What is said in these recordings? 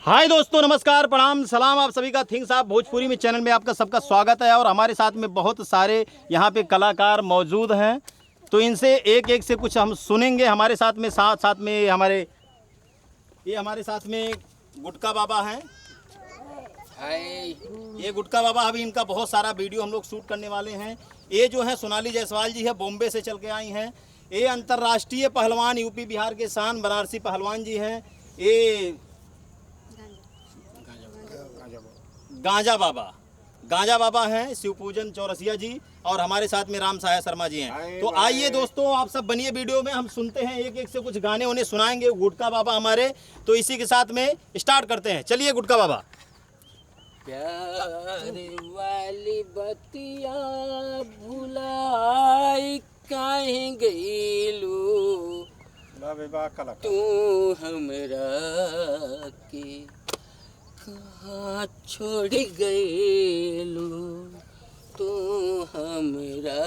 हाय दोस्तों, नमस्कार, प्रणाम, सलाम। आप सभी का थिंग्स आप भोजपुरी में चैनल में आपका सबका स्वागत है। और हमारे साथ में बहुत सारे यहाँ पे कलाकार मौजूद हैं, तो इनसे एक एक से कुछ हम सुनेंगे। हमारे साथ में साथ में हमारे साथ में गुटका बाबा हैं। हाय। ये गुटका बाबा, अभी इनका बहुत सारा वीडियो हम लोग शूट करने वाले हैं। ये जो है सोनाली जायसवाल जी है, बॉम्बे से चल के आई हैं। ये अंतर्राष्ट्रीय पहलवान, यूपी बिहार के शान बनारसी पहलवान जी हैं। ये गांजा बाबा हैं, शिवपूजन चौरसिया जी। और हमारे साथ में राम सहाय शर्मा जी हैं। तो आइए दोस्तों, आप सब बनिए वीडियो में, हम सुनते हैं, एक एक से कुछ गाने उन्हें सुनाएंगे गुटका बाबा हमारे। तो इसी के साथ में स्टार्ट करते हैं। चलिए गुटका बाबा। प्यार वाली बतिया भुलाई काहे गईलू तू हमरा के कहाँ छोड़ गईलू तू हमरा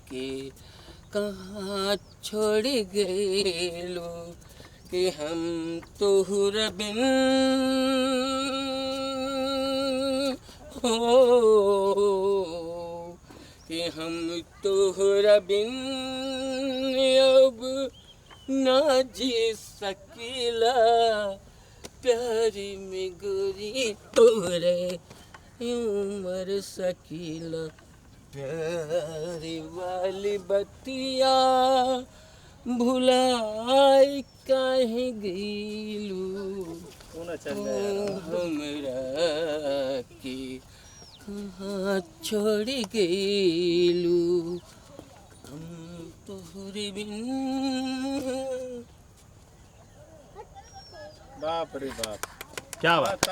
के कहाँ छोड़ गईलू कि हम तोहर बिन हो कि हम तोहर बिन अब ना जी सकीला प्यार में गोरी तोरे मर सकीला प्यार वाली बतिया भुलाई काहे गईलू हमरा के कहाँ छोड़ गईलू हम तोहरे बिन। बाप रे बाप, क्या बात।